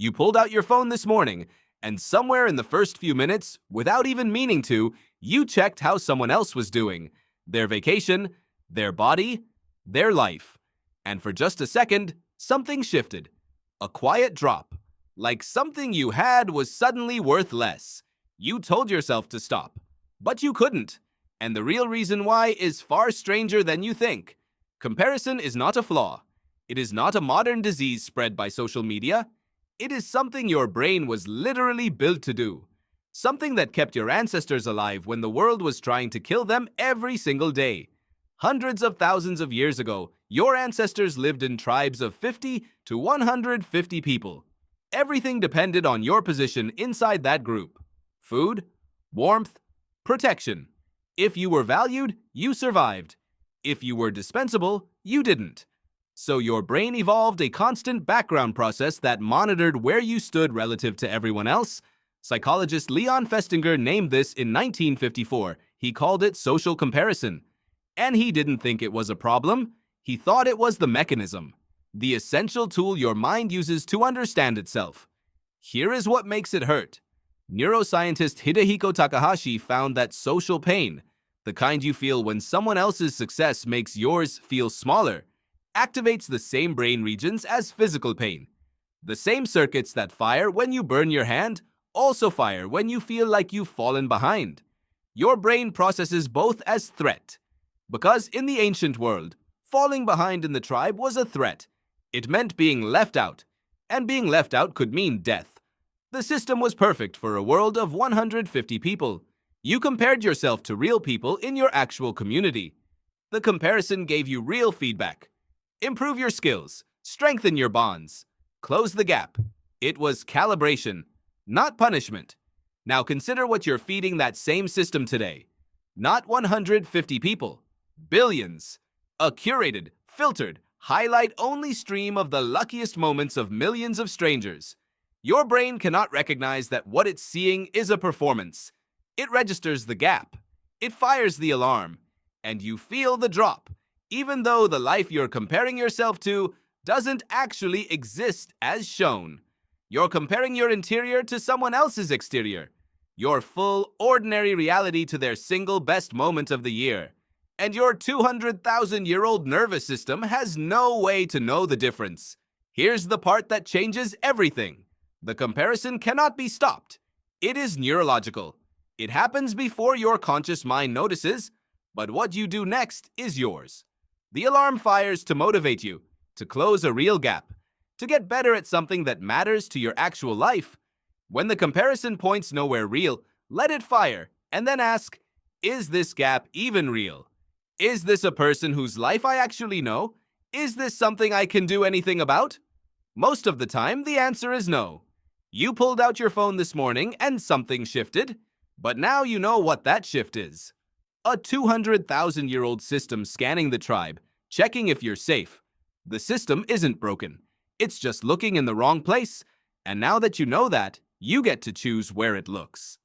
You pulled out your phone this morning, and somewhere in the first few minutes, without even meaning to, you checked how someone else was doing, their vacation, their body, their life. And for just a second, something shifted. A quiet drop. Like something you had was suddenly worth less. You told yourself to stop, but you couldn't. And the real reason why is far stranger than you think. Comparison is not a flaw. It is not a modern disease spread by social media. It is something your brain was literally built to do. Something that kept your ancestors alive when the world was trying to kill them every single day. Hundreds of thousands of years ago, your ancestors lived in tribes of 50 to 150 people. Everything depended on your position inside that group. Food, warmth, protection. If you were valued, you survived. If you were dispensable, you didn't. So your brain evolved a constant background process that monitored where you stood relative to everyone else. Psychologist Leon Festinger named this in 1954. He called it social comparison. And he didn't think it was a problem. He thought it was the mechanism, the essential tool your mind uses to understand itself. Here is what makes it hurt. Neuroscientist Hidehiko Takahashi found that social pain, the kind you feel when someone else's success makes yours feel smaller, activates the same brain regions as physical pain. The same circuits that fire when you burn your hand also fire when you feel like you've fallen behind. Your brain processes both as threat. Because in the ancient world, falling behind in the tribe was a threat. It meant being left out, and being left out could mean death. The system was perfect for a world of 150 people. You compared yourself to real people in your actual community. The comparison gave you real feedback. Improve your skills, strengthen your bonds, close the gap. It was calibration, not punishment. Now consider what you're feeding that same system today. Not 150 people, billions. A curated, filtered, highlight-only stream of the luckiest moments of millions of strangers. Your brain cannot recognize that what it's seeing is a performance. It registers the gap. It fires the alarm. And you feel the drop, even though the life you're comparing yourself to doesn't actually exist as shown. You're comparing your interior to someone else's exterior. Your full, ordinary reality to their single best moment of the year. And your 200,000-year-old nervous system has no way to know the difference. Here's the part that changes everything. The comparison cannot be stopped. It is neurological. It happens before your conscious mind notices, but what you do next is yours. The alarm fires to motivate you, to close a real gap, to get better at something that matters to your actual life. When the comparison points nowhere real, let it fire, and then ask, is this gap even real? Is this a person whose life I actually know? Is this something I can do anything about? Most of the time, the answer is no. You pulled out your phone this morning and something shifted, but now you know what that shift is. A 200,000-year-old system scanning the tribe, checking if you're safe. The system isn't broken. It's just looking in the wrong place, and now that you know that, you get to choose where it looks.